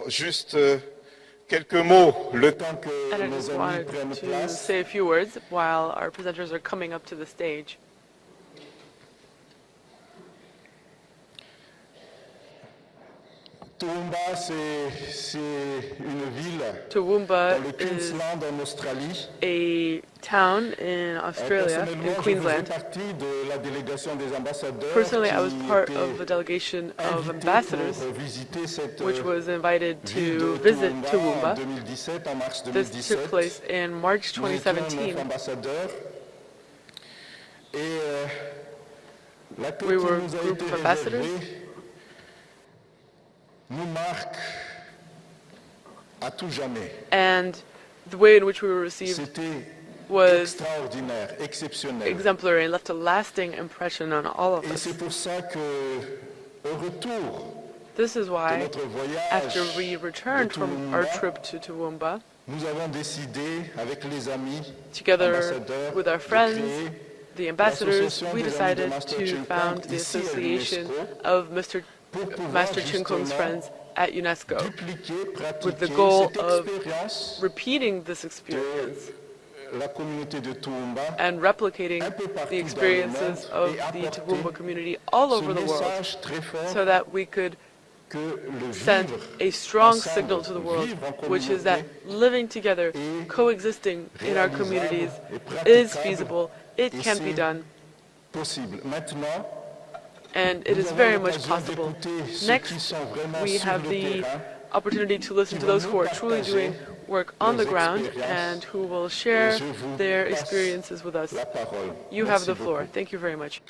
juste quelques mots, le temps que And I nos just amis wanted prennent to place. say a few words while our presenters are coming up to the stage. Toowoomba, c'est une ville Toowoomba dans le is Queensland en Australie. a town in Australia, in Personnellement, je faisais Queensland. partie de la délégation des ambassadeurs Personally, I was qui part était of a delegation of invitée ambassadors, pour visiter cette which was invited ville to de visit Toowoomba en Toowoomba. 2017, en mars This 2017. took place in March Nous étions 9 2017. ambassadeurs et l'accueil We qui were nous a a group été of ambassadors. réservé nous marque à tout jamais. And the way in which we were received C'était was extraordinaire, exceptionnel. exemplary and left a lasting impression on all of Et us. c'est pour ça que, au retour This is de why, notre voyage after we de returned from our Toowoomba, trip to Toowoomba, nous avons décidé, avec les amis together ambassadeurs, with our de friends, créer the ambassadors, l'association we des amis de decided Master to Chung found Kong the ici à association l'UNESCO of pour pouvoir Master Chung Kong's justement friends at UNESCO, dupliquer, with the pratiquer goal cette of expérience repeating this experience de la communauté de Toowoomba and replicating un peu partout the dans le experiences monde of et the apporter Toowoomba community all ce over the world, message très fort so that we could que le send vivre a strong ensemble, signal to the world, vivre en which is that communauté living together, est coexisting in our réalisable communities et is praticable feasible, it et can be c'est done, possible. Maintenant, and it nous is avons very much l'occasion possible. d'écouter ceux qui Next, sont vraiment we sur have le the terrain, opportunity to listen to those who are truly doing work on the ground and who will share et je vous their passe experiences with us. la parole. You have Merci the floor. beaucoup. Thank you very much.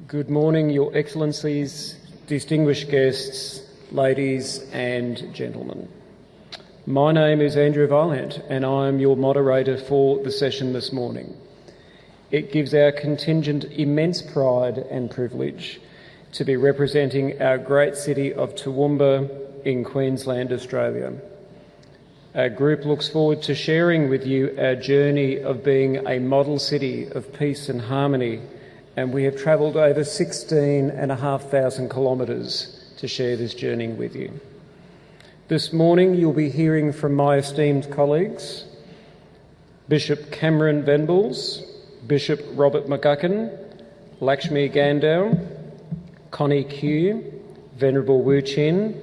Good morning, Your Excellencies, distinguished guests, ladies and gentlemen. My name is Andrew Violent and I am your moderator for the session this morning. It gives our contingent immense pride and privilege to be representing our great city of Toowoomba in Queensland, Australia. Our group looks forward to sharing with you our journey of being a model city of peace and harmony, and we have travelled over 16,500 kilometres to share this journey with you. This morning you'll be hearing from my esteemed colleagues, Bishop Cameron Venables, Bishop Robert McGuckin, Lakshmi Gandau, Connie Q, Venerable Wu Chin,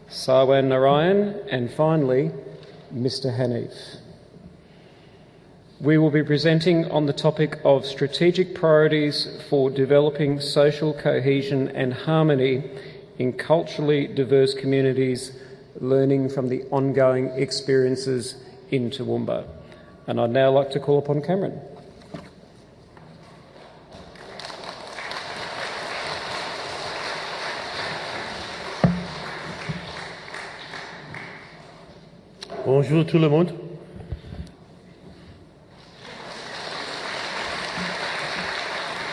Sarwan Narayan, and finally, Mr Hanif. We will be presenting on the topic of strategic priorities for developing social cohesion and harmony in culturally diverse communities, learning from the ongoing experiences in Toowoomba. And I'd now like to call upon Cameron. Bonjour tout le monde.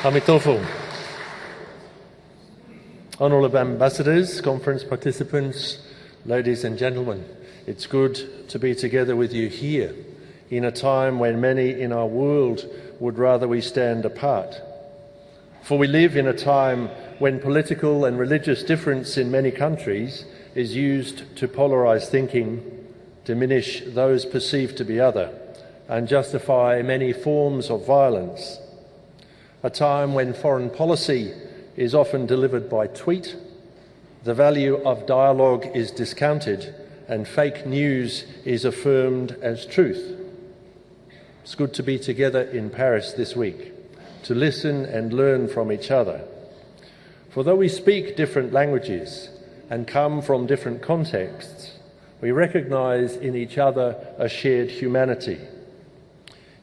Hamitofo. Honourable Ambassadors, conference participants, ladies and gentlemen, it's good to be together with you here in a time when many in our world would rather we stand apart. For we live in a time when political and religious difference in many countries is used to polarise thinking, diminish those perceived to be other, and justify many forms of violence. A time when foreign policy is often delivered by tweet, the value of dialogue is discounted, and fake news is affirmed as truth. It's good to be together in Paris this week, to listen and learn from each other. For though we speak different languages and come from different contexts, we recognise in each other a shared humanity.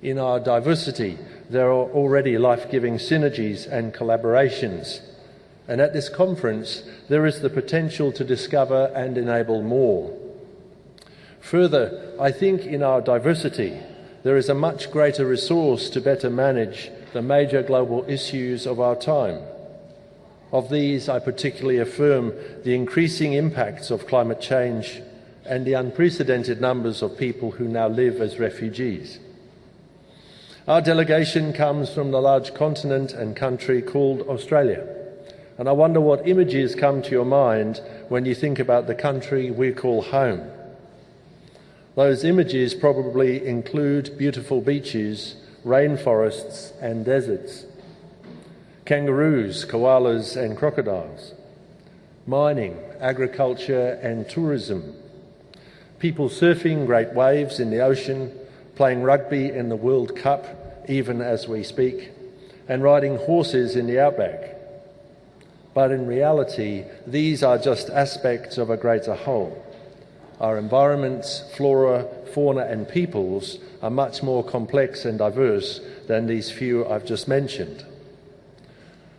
In our diversity, there are already life-giving synergies and collaborations, and at this conference there is the potential to discover and enable more. Further, I think in our diversity there is a much greater resource to better manage the major global issues of our time. Of these, I particularly affirm the increasing impacts of climate change, and the unprecedented numbers of people who now live as refugees. Our delegation comes from the large continent and country called Australia, and I wonder what images come to your mind when you think about the country we call home. Those images probably include beautiful beaches, rainforests and deserts, kangaroos, koalas and crocodiles, mining, agriculture and tourism, people surfing great waves in the ocean, playing rugby in the World Cup, even as we speak, and riding horses in the outback. But in reality, these are just aspects of a greater whole. Our environments, flora, fauna and peoples are much more complex and diverse than these few I've just mentioned.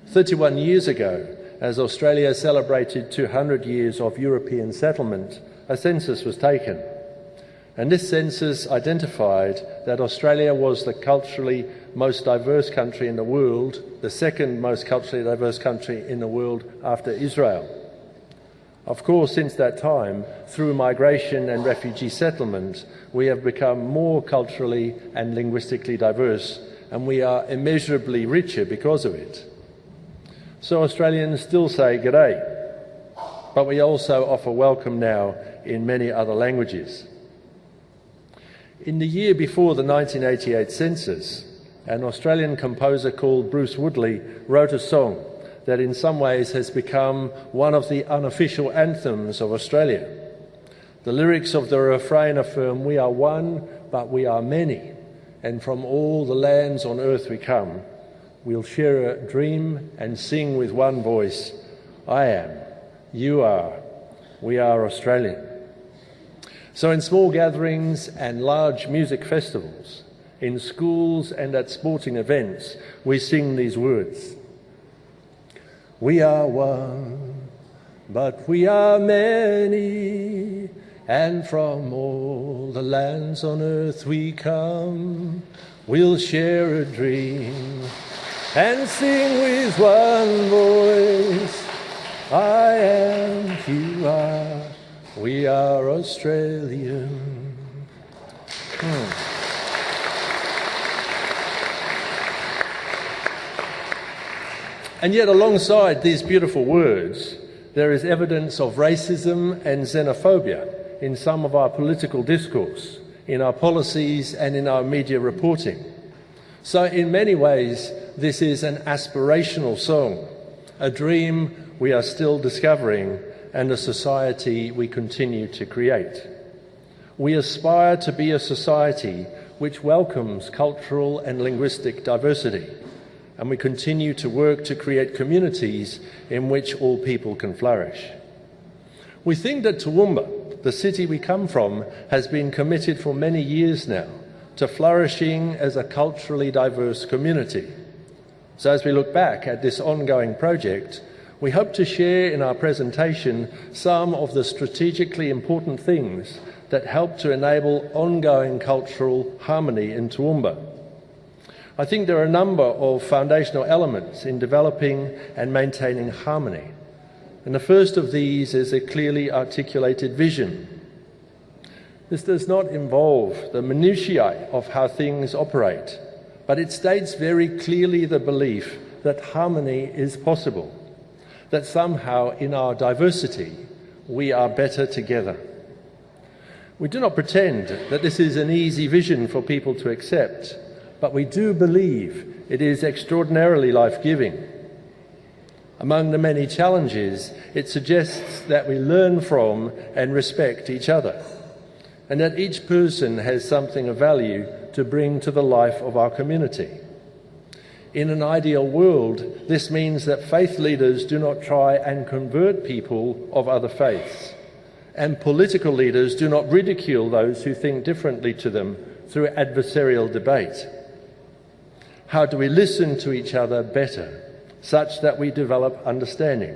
31 years ago, as Australia celebrated 200 years of European settlement, a census was taken. And this census identified that Australia was the culturally most diverse country in the world, the second most culturally diverse country in the world after Israel. Of course, since that time, through migration and refugee settlement, we have become more culturally and linguistically diverse, and we are immeasurably richer because of it. So Australians still say g'day, but we also offer welcome now in many other languages. In the year before the 1988 census, an Australian composer called Bruce Woodley wrote a song that in some ways has become one of the unofficial anthems of Australia. The lyrics of the refrain affirm, "We are one, but we are many, and from all the lands on earth we come. We'll share a dream and sing with one voice, I am, you are, we are Australian." So in small gatherings and large music festivals, in schools and at sporting events, we sing these words. We are one, but we are many, and from all the lands on earth we come. We'll share a dream and sing with one voice, I am, you are, we are Australian. And yet alongside these beautiful words, there is evidence of racism and xenophobia in some of our political discourse, in our policies and in our media reporting. So in many ways, this is an aspirational song, a dream we are still discovering and a society we continue to create. We aspire to be a society which welcomes cultural and linguistic diversity, and we continue to work to create communities in which all people can flourish. We think that Toowoomba, the city we come from, has been committed for many years now to flourishing as a culturally diverse community. So as we look back at this ongoing project, we hope to share in our presentation some of the strategically important things that help to enable ongoing cultural harmony in Toowoomba. I think there are a number of foundational elements in developing and maintaining harmony. And the first of these is a clearly articulated vision. This does not involve the minutiae of how things operate, but it states very clearly the belief that harmony is possible, that somehow in our diversity we are better together. We do not pretend that this is an easy vision for people to accept, but we do believe it is extraordinarily life-giving. Among the many challenges, it suggests that we learn from and respect each other, and that each person has something of value to bring to the life of our community. In an ideal world, this means that faith leaders do not try and convert people of other faiths, and political leaders do not ridicule those who think differently to them through adversarial debate. How do we listen to each other better, such that we develop understanding?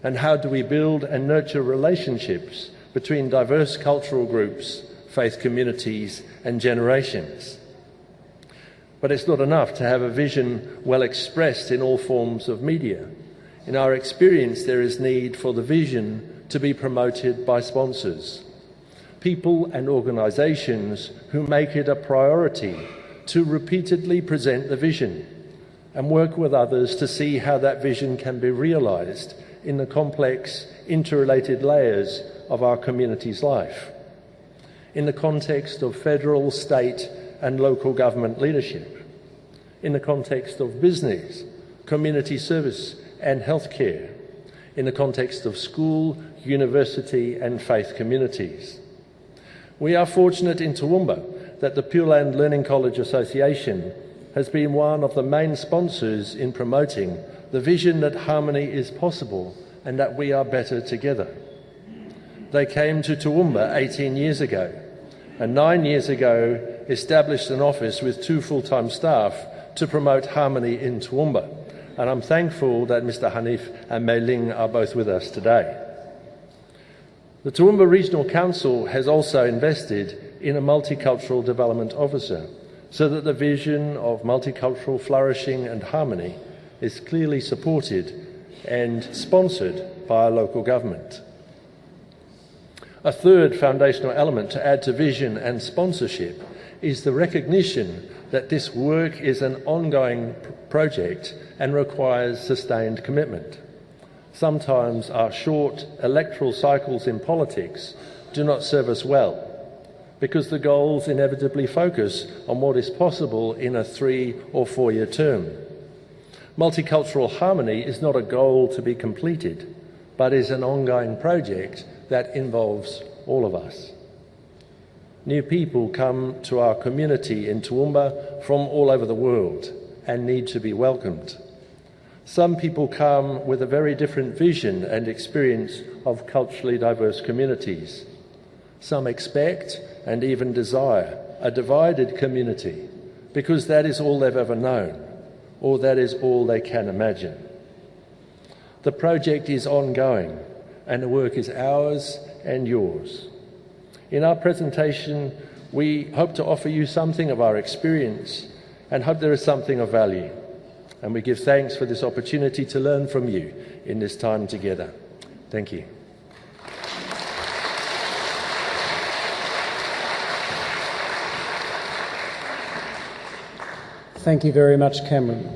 And how do we build and nurture relationships between diverse cultural groups, faith communities and generations? But it's not enough to have a vision well expressed in all forms of media. In our experience, there is need for the vision to be promoted by sponsors. people and organisations who make it a priority to repeatedly present the vision and work with others to see how that vision can be realised in the complex, interrelated layers of our community's life, in the context of federal, state and local government leadership, in the context of business, community service and healthcare, in the context of school, university and faith communities. We are fortunate in Toowoomba that the Pure Land Learning College Association has been one of the main sponsors in promoting the vision that harmony is possible and that we are better together. They came to Toowoomba 18 years ago and 9 years ago established an office with 2 full-time staff to promote harmony in Toowoomba. And I'm thankful that Mr Hanif and Mei Ling are both with us today. The Toowoomba Regional Council has also invested in a multicultural development officer so that the vision of multicultural flourishing and harmony is clearly supported and sponsored by our local government. A third foundational element to add to vision and sponsorship is the recognition that this work is an ongoing project and requires sustained commitment. Sometimes our short electoral cycles in politics do not serve us well because the goals inevitably focus on what is possible in a 3 or 4 year term. Multicultural harmony is not a goal to be completed, but is an ongoing project that involves all of us. New people come to our community in Toowoomba from all over the world and need to be welcomed. Some people come with a very different vision and experience of culturally diverse communities. Some expect and even desire a divided community because that is all they've ever known, or that is all they can imagine. The project is ongoing and the work is ours and yours. In our presentation, we hope to offer you something of our experience and hope there is something of value. And we give thanks for this opportunity to learn from you in this time together. Thank you. Thank you very much, Cameron.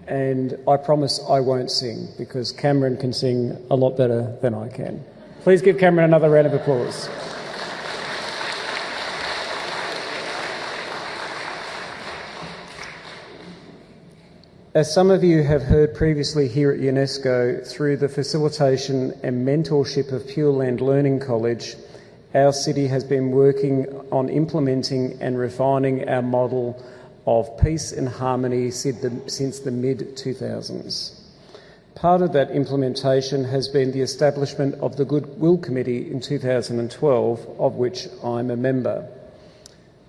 And I promise I won't sing because Cameron can sing a lot better than I can. Please give Cameron another round of applause. As some of you have heard previously here at UNESCO, through the facilitation and mentorship of Pure Land Learning College, our city has been working on implementing and refining our model of peace and harmony since the mid-2000s. Part of that implementation has been the establishment of the Goodwill Committee in 2012, of which I'm a member.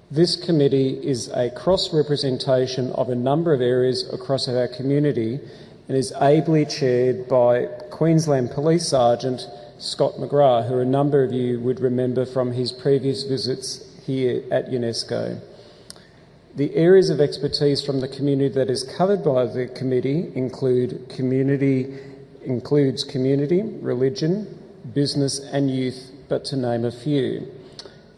This committee is a cross-representation of a number of areas across our community and is ably chaired by Queensland Police Sergeant Scott McGrath, who a number of you would remember from his previous visits here at UNESCO. The areas of expertise from the community that is covered by the committee includes community, religion, business and youth, but to name a few.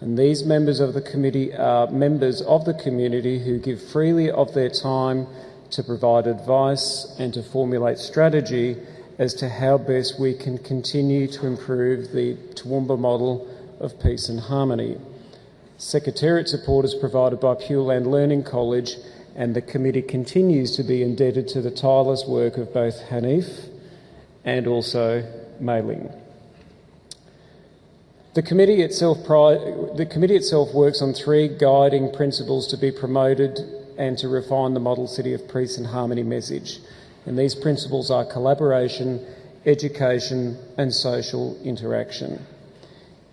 And these members of the committee are members of the community who give freely of their time to provide advice and to formulate strategy as to how best we can continue to improve the Toowoomba model of peace and harmony. Secretariat support is provided by Pure Land Learning College, and the committee continues to be indebted to the tireless work of both Hanif and also Mei Ling. The committee itself works on 3 guiding principles to be promoted and to refine the model city of peace and harmony message. And these principles are collaboration, education and social interaction.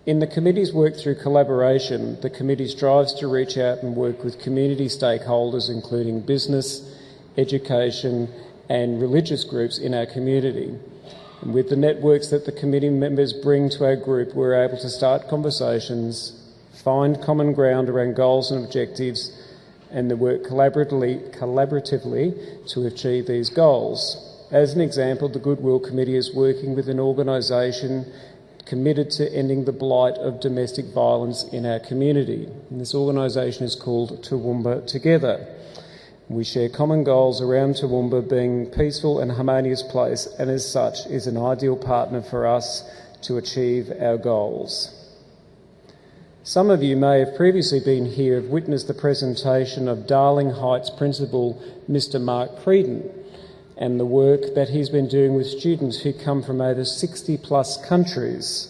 In the committee's work through collaboration, the committee strives to reach out and work with community stakeholders, including business, education and religious groups in our community. And with the networks that the committee members bring to our group, we're able to start conversations, find common ground around goals and objectives, and to work collaboratively to achieve these goals. As an example, the Goodwill Committee is working with an organisation committed to ending the blight of domestic violence in our community. And this organisation is called Toowoomba Together. We share common goals around Toowoomba being a peaceful and harmonious place, and as such is an ideal partner for us to achieve our goals. Some of you may have previously been here, have witnessed the presentation of Darling Heights Principal Mr Mark Creedon and the work that he's been doing with students who come from over 60 plus countries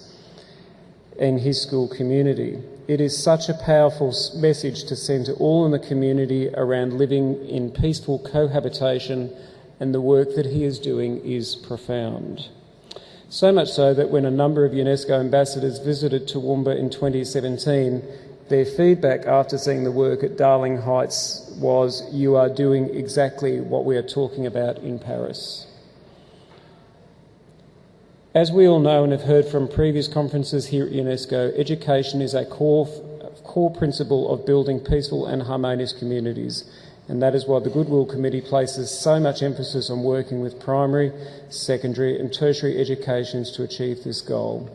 in his school community. It is such a powerful message to send to all in the community around living in peaceful cohabitation, and the work that he is doing is profound. So much so that when a number of UNESCO ambassadors visited Toowoomba in 2017, their feedback after seeing the work at Darling Heights was, "You are doing exactly what we are talking about in Paris." As we all know and have heard from previous conferences here at UNESCO, education is a core principle of building peaceful and harmonious communities, and that is why the Goodwill Committee places so much emphasis on working with primary, secondary and tertiary educations to achieve this goal.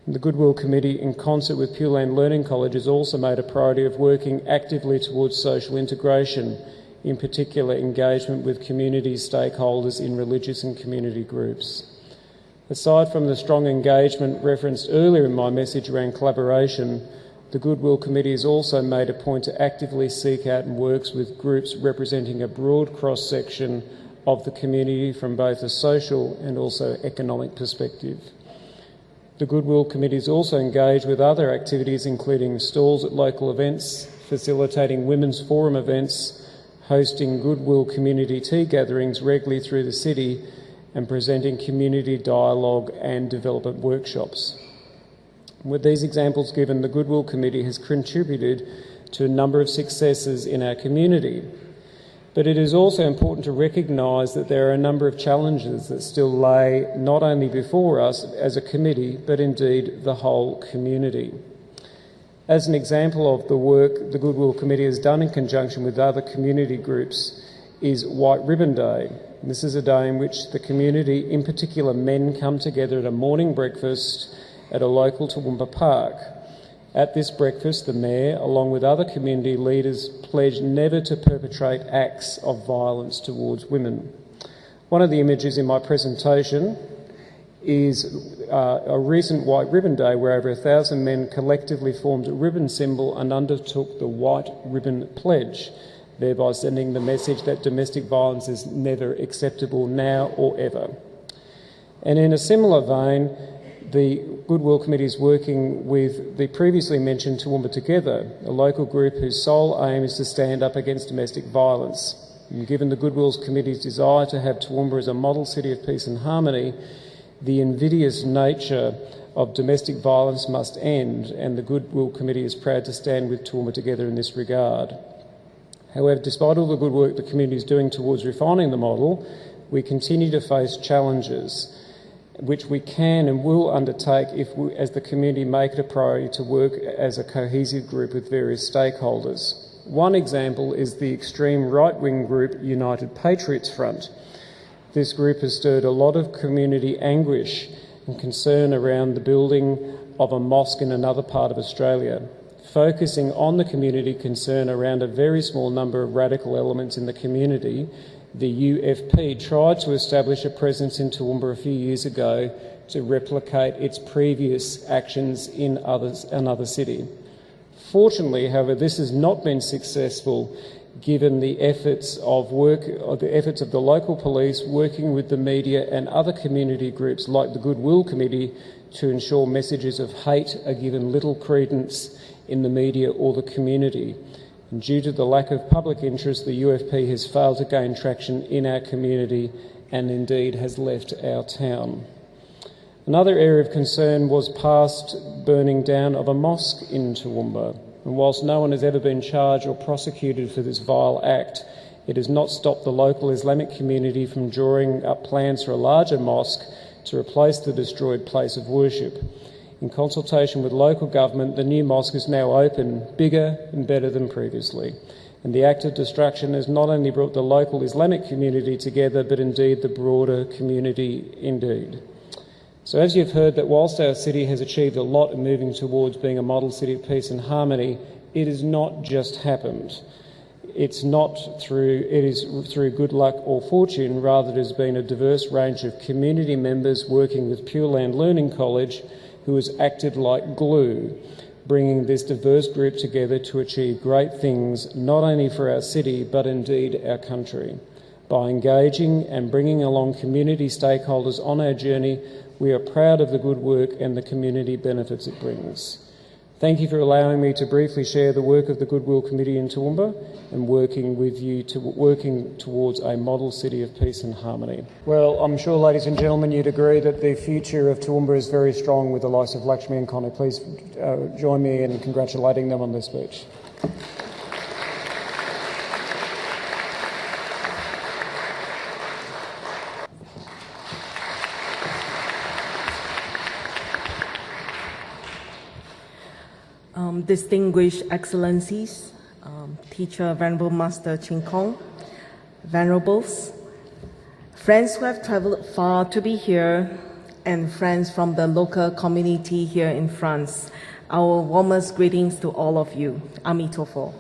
The Goodwill Committee, in concert with Pure Land Learning College, has also made a priority of working actively towards social integration, in particular engagement with community stakeholders in religious and community groups. Aside from the strong engagement referenced earlier in my message around collaboration, the Goodwill Committee has also made a point to actively seek out and works with groups representing a broad cross-section of the community from both a social and also economic perspective. The Goodwill Committee is also engaged with other activities including stalls at local events, facilitating women's forum events, hosting Goodwill community tea gatherings regularly through the city, and presenting community dialogue and development workshops. With these examples given, the Goodwill Committee has contributed to a number of successes in our community. But it is also important to recognise that there are a number of challenges that still lay not only before us as a committee, but indeed the whole community. As an example of the work the Goodwill Committee has done in conjunction with other community groups is White Ribbon Day. This is a day in which the community, in particular men, come together at a morning breakfast at a local Toowoomba park. At this breakfast, the Mayor, along with other community leaders, pledged never to perpetrate acts of violence towards women. One of the images in my presentation is a recent White Ribbon Day where over 1,000 men collectively formed a ribbon symbol and undertook the White Ribbon Pledge, thereby sending the message that domestic violence is never acceptable now or ever. And in a similar vein, the Goodwill Committee is working with the previously mentioned Toowoomba Together, a local group whose sole aim is to stand up against domestic violence. And given the Goodwill Committee's desire to have Toowoomba as a model city of peace and harmony, the invidious nature of domestic violence must end, and the Goodwill Committee is proud to stand with Toowoomba Together in this regard. However, despite all the good work the community is doing towards refining the model, we continue to face challenges which we can and will undertake if we, as the community, make it a priority to work as a cohesive group with various stakeholders. One example is the extreme right-wing group United Patriots Front. This group has stirred a lot of community anguish and concern around the building of a mosque in another part of Australia. Focusing on the community concern around a very small number of radical elements in the community, the UFP tried to establish a presence in Toowoomba a few years ago to replicate its previous actions in another city. Fortunately, however, this has not been successful given the efforts of the local police working with the media and other community groups like the Goodwill Committee to ensure messages of hate are given little credence in the media or the community. And due to the lack of public interest, the UFP has failed to gain traction in our community and indeed has left our town. Another area of concern was past burning down of a mosque in Toowoomba. And whilst no one has ever been charged or prosecuted for this vile act, it has not stopped the local Islamic community from drawing up plans for a larger mosque to replace the destroyed place of worship. In consultation with local government, the new mosque is now open, bigger and better than previously. And the act of destruction has not only brought the local Islamic community together, but indeed the broader community indeed. So as you've heard, that whilst our city has achieved a lot in moving towards being a model city of peace and harmony, it has not just happened. It is through good luck or fortune, rather it has been a diverse range of community members working with Pure Land Learning College who has acted like glue, bringing this diverse group together to achieve great things not only for our city but indeed our country. By engaging and bringing along community stakeholders on our journey, we are proud of the good work and the community benefits it brings. Thank you for allowing me to briefly share the work of the Goodwill Committee in Toowoomba and working towards a model city of peace and harmony. Well, I'm sure, ladies and gentlemen, you'd agree that the future of Toowoomba is very strong with the likes of Lakshmi and Connie. Please join me in congratulating them on their speech. Distinguished Excellencies, Teacher Venerable Master Chin Kong, Venerables, friends who have travelled far to be here, and friends from the local community here in France, our warmest greetings to all of you. Amitofo.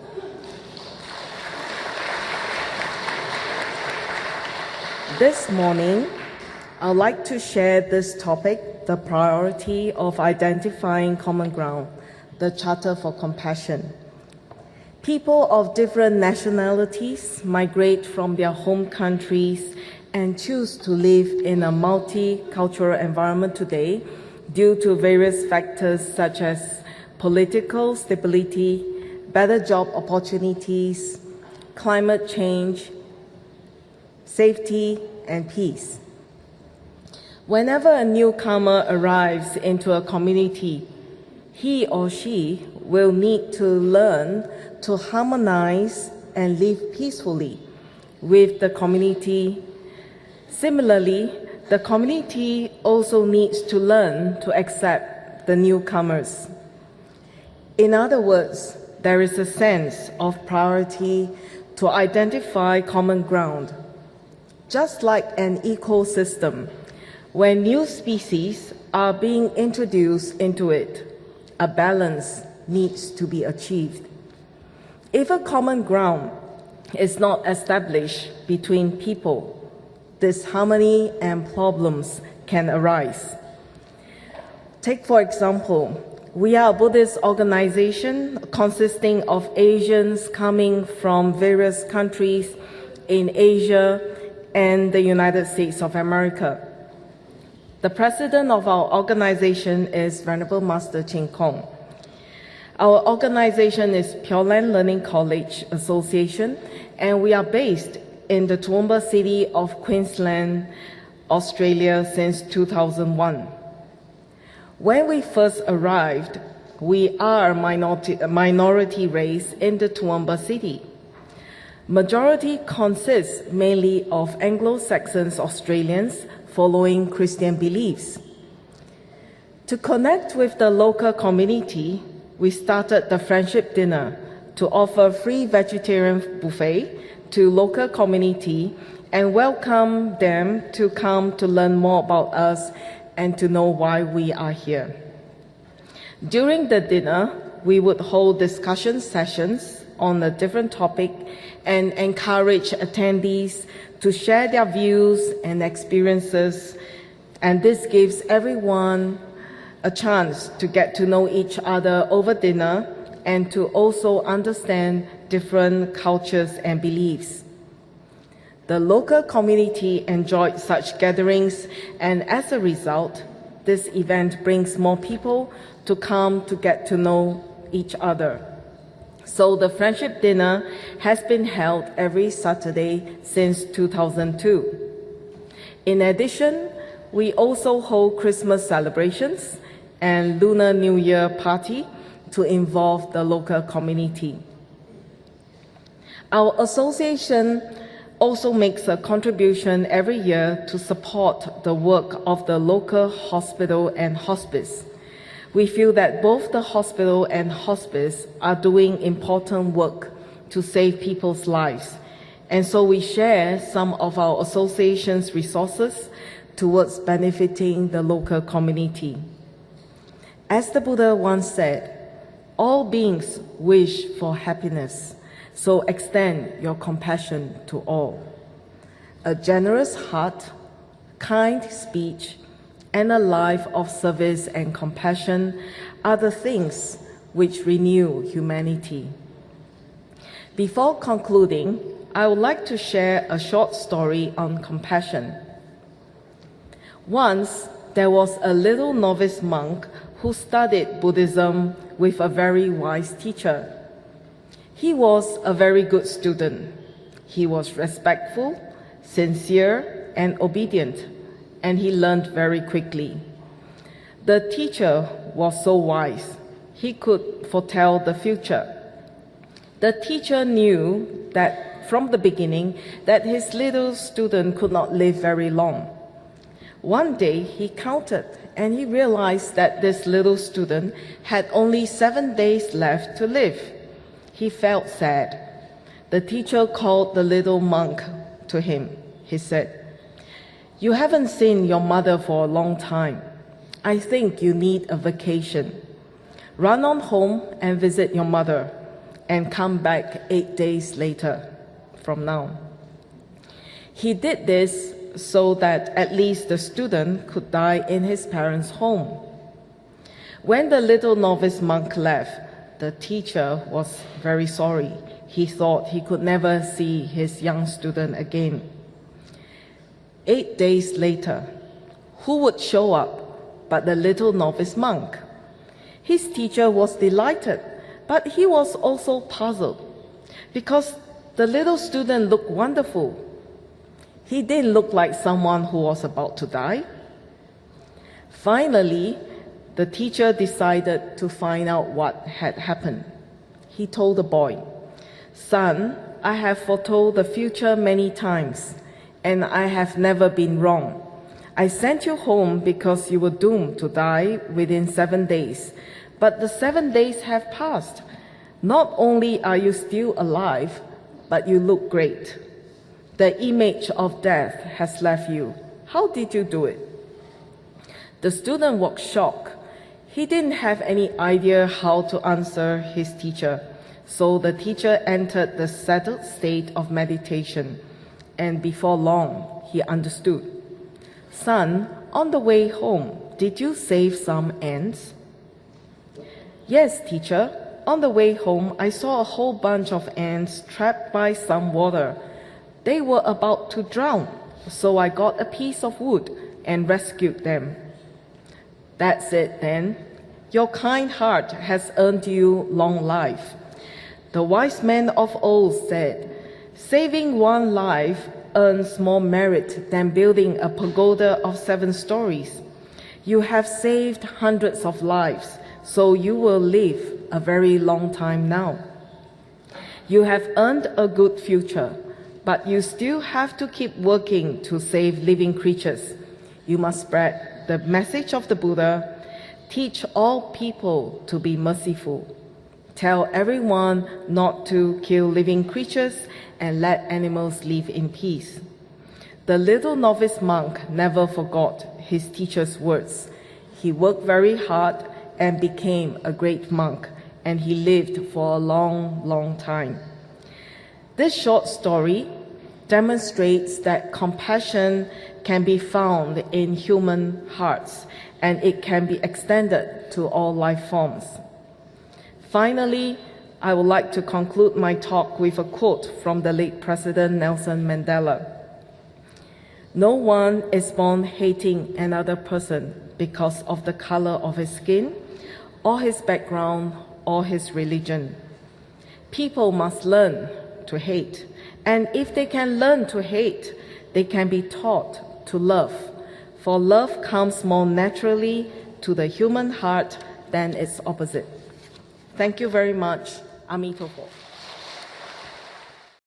This morning, I'd like to share this topic, the priority of identifying common ground, the Charter for Compassion. People of different nationalities migrate from their home countries and choose to live in a multicultural environment today due to various factors such as political stability, better job opportunities, climate change, safety, and peace. Whenever a newcomer arrives into a community, he or she will need to learn to harmonize and live peacefully with the community. Similarly, the community also needs to learn to accept the newcomers. In other words, there is a sense of priority to identify common ground. Just like an ecosystem, when new species are being introduced into it, a balance needs to be achieved. If a common ground is not established between people, disharmony and problems can arise. Take, for example, we are a Buddhist organization consisting of Asians coming from various countries in Asia and the United States of America. The president of our organization is Venerable Master Chin Kong. Our organization is Pure Land Learning College Association, and we are based in the Toowoomba city of Queensland, Australia since 2001. When we first arrived, we are a minority race in the Toowoomba city. Majority consists mainly of Anglo-Saxons Australians following Christian beliefs. To connect with the local community, we started the Friendship Dinner to offer free vegetarian buffet to local community and welcome them to come to learn more about us and to know why we are here. During the dinner, we would hold discussion sessions on a different topic and encourage attendees to share their views and experiences, and this gives everyone a chance to get to know each other over dinner and to also understand different cultures and beliefs. The local community enjoyed such gatherings, and as a result, this event brings more people to come to get to know each other. So the Friendship Dinner has been held every Saturday since 2002. In addition, we also hold Christmas celebrations and Lunar New Year party to involve the local community. Our association also makes a contribution every year to support the work of the local hospital and hospice. We feel that both the hospital and hospice are doing important work to save people's lives. And so we share some of our association's resources towards benefiting the local community. As the Buddha once said, all beings wish for happiness, so extend your compassion to all. A generous heart, kind speech, and a life of service and compassion are the things which renew humanity. Before concluding, I would like to share a short story on compassion. Once, there was a little novice monk who studied Buddhism with a very wise teacher. He was a very good student. He was respectful, sincere, and obedient, and he learned very quickly. The teacher was so wise, he could foretell the future. The teacher knew that from the beginning that his little student could not live very long. One day he counted and he realized that this little student had only 7 days left to live. He felt sad. The teacher called the little monk to him. He said, "You haven't seen your mother for a long time. I think you need a vacation. Run on home and visit your mother and come back 8 days later from now." He did this so that at least the student could die in his parents' home. When the little novice monk left, the teacher was very sorry. He thought he could never see his young student again. 8 days later, who would show up but the little novice monk? His teacher was delighted, but he was also puzzled because the little student looked wonderful. He didn't look like someone who was about to die. Finally, the teacher decided to find out what had happened. He told the boy, "Son, I have foretold the future many times, and I have never been wrong. I sent you home because you were doomed to die within 7 days, but the 7 days have passed. Not only are you still alive, but you look great. The image of death has left you. How did you do it?" The student was shocked. He didn't have any idea how to answer his teacher, so the teacher entered the settled state of meditation, and before long, he understood. "Son, on the way home, did you save some ants?" "Yes, teacher. On the way home, I saw a whole bunch of ants trapped by some water. They were about to drown, so I got a piece of wood and rescued them." "That's it then. Your kind heart has earned you long life. The wise man of old said, 'Saving one life earns more merit than building a pagoda of 7 stories. You have saved hundreds of lives, so you will live a very long time now. You have earned a good future, but you still have to keep working to save living creatures. You must spread the message of the Buddha, teach all people to be merciful, tell everyone not to kill living creatures, and let animals live in peace.'" The little novice monk never forgot his teacher's words. He worked very hard and became a great monk, and he lived for a long, long time. This short story demonstrates that compassion can be found in human hearts, and it can be extended to all life forms. Finally, I would like to conclude my talk with a quote from the late President Nelson Mandela. "No one is born hating another person because of the color of his skin, or his background, or his religion. People must learn to hate, and if they can learn to hate, they can be taught to love, for love comes more naturally to the human heart than its opposite." Thank you very much. Amitofo.